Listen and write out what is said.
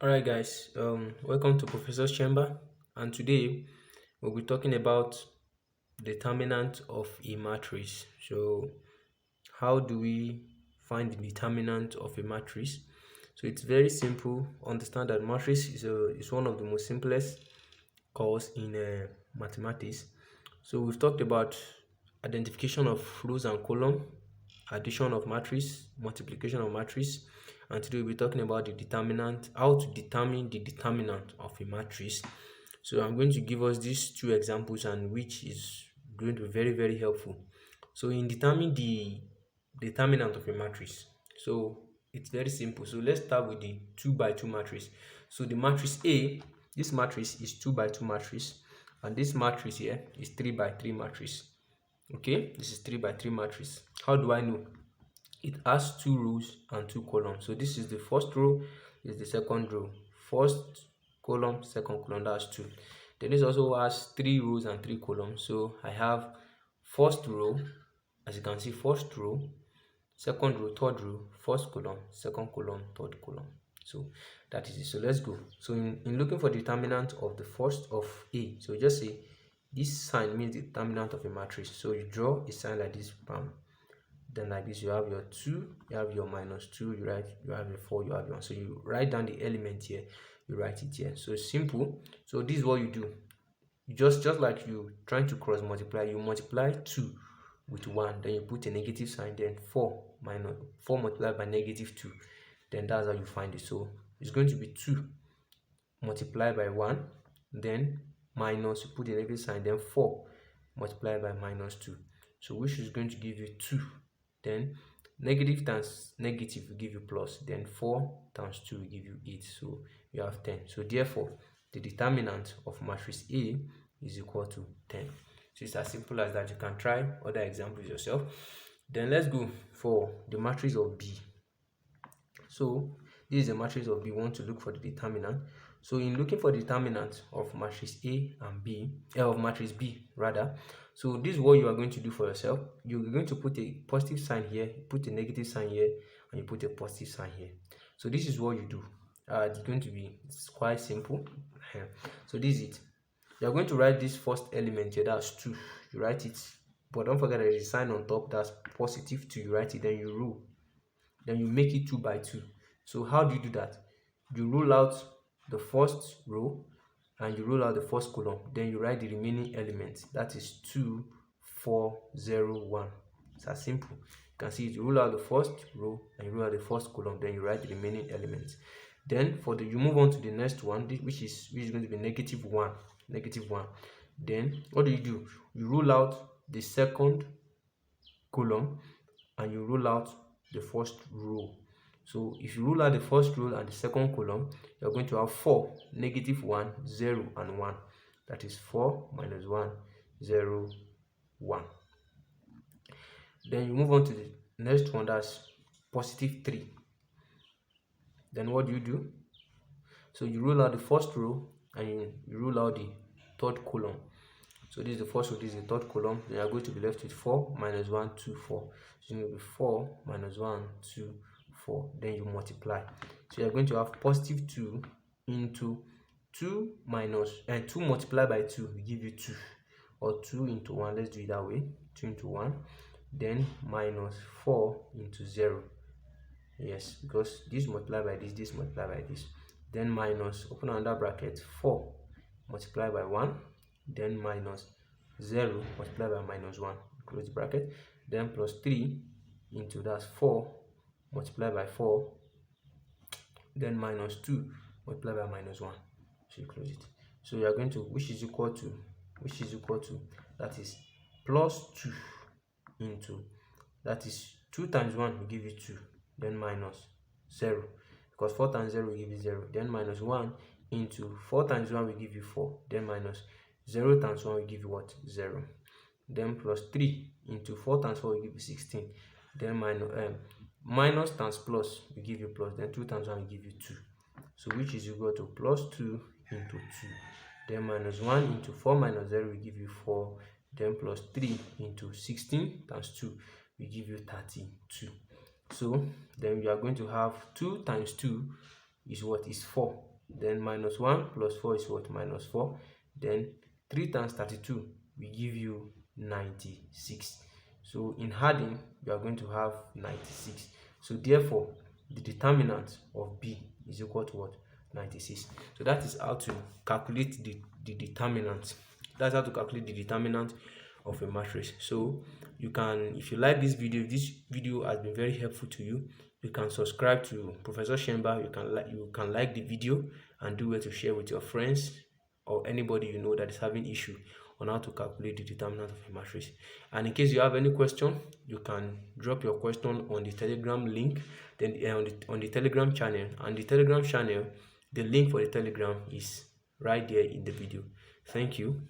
Alright guys, welcome to Professor's Chamber, and today we'll be talking about determinant of a matrix. So how do we find the determinant of a matrix? So it's very simple. Understand that matrix is one of the most simplest course in mathematics. So we've talked about identification of rows and column, addition of matrix, multiplication of matrix, and today we'll be talking about the determinant, how to determine the determinant of a matrix. So I'm going to give us these two examples, and which is going to be very helpful. So in determining the determinant of a matrix, so it's very simple. So let's start with the 2 by 2 matrix. So the matrix A, this matrix is 2 by 2 matrix, and this matrix here is 3 by 3 matrix. Okay, this is 3 by 3 matrix. How do I know? It has 2 rows and 2 columns. So this is the first row, this is the second row. First column, second column, that's 2. Then this also has 3 rows and 3 columns. So I have first row, as you can see, first row, second row, third row, first column, second column, third column. So that is it. So let's go. So in looking for determinant of the first of A, so just say this sign means the determinant of a matrix. So you draw a sign like this, bam. Then like this, you have your 2, you have your -2, you have your 4, you have your 1. So you write down the element here, you write it here. So it's simple. So this is what you do. You just like you trying to cross multiply, you multiply 2 with 1, then you put a negative sign, then 4 multiplied by -2, then that's how you find it. So it's going to be 2 multiplied by 1, then minus, you put a negative sign, then 4 multiplied by -2. So which is going to give you 2. Then negative times negative will give you plus. Then 4 times 2 will give you 8. So you have 10. So therefore, the determinant of matrix A is equal to 10. So it's as simple as that. You can try other examples yourself. Then let's go for the matrix of B. So this is a matrix of B. We want to look for the determinant. So in looking for the determinant of matrix A and B, of matrix B rather, so this is what you are going to do for yourself. You're going to put a positive sign here, put a negative sign here, and you put a positive sign here. So this is what you do. It's quite simple. So this is it. You're going to write this first element here, that's 2. You write it, but don't forget there is a sign on top that's positive 2. You write it, then you rule. Then you make it 2 by 2. So how do you do that? You rule out the first row and you rule out the first column. Then you write the remaining elements. That is 2, 4, 0, 1. It's as simple. You can see it. You rule out the first row and you rule out the first column. Then you write the remaining elements. Then you move on to the next one, which is going to be -1. -1. Then what do? You rule out the second column and you rule out the first row. So if you rule out the first row and the second column, you're going to have 4, -1, 0, and 1. That is 4 minus 1, 0, 1. Then you move on to the next one, that's +3. Then what do? So you rule out the first row and you rule out the third column. So this is the first row, this is the third column. Then you are going to be left with 4 minus 1, 2, 4. So it will be 4 minus 1, 2, 4. Then you multiply. So you are going to have +2 into 2 minus, and 2 multiplied by 2 will give you 2. Or 2 into 1, let's do it that way. 2 into 1. Then minus 4 into 0. Yes, because this multiplied by this multiplied by this. Then minus, open another bracket, 4 multiplied by 1. Then minus 0 multiplied by -1, close the bracket. Then +3 into, that's 4 multiplied by 4. Then -2 multiplied by -1. So you close it. So you are going to, which is equal to, that is +2 into, that is 2 times 1 will give you 2. Then minus 0, because 4 times 0 will give you 0. Then -1 into 4 times 1 will give you 4. Then minus 0 times 1 will give you what? 0. Then +3 into 4 times 4 will give you 16. Then minus times plus will give you plus. Then 2 times 1 will give you 2. So which is equal to +2 into 2. Then -1 into 4 minus 0 will give you 4. Then +3 into 16 times 2 will give you 32. So then we are going to have 2 times 2 is what? Is 4. then minus 1 plus 4 is what? Minus 4. Then 3 times 32 will give you 96. So in adding, you are going to have 96. So therefore, the determinant of B is equal to what? 96. So that is how to calculate the determinant. That's how to calculate the determinant of a matrix. So you can, if you like this video, if this video has been very helpful to you, you can subscribe to Professor Shemba. You can like the video and do it to share with your friends or anybody you know that is having issue on how to calculate the determinant of a matrix. And in case you have any question, you can drop your question on the Telegram link, then on the Telegram channel. And the Telegram channel, the link for the Telegram is right there in the video. Thank you.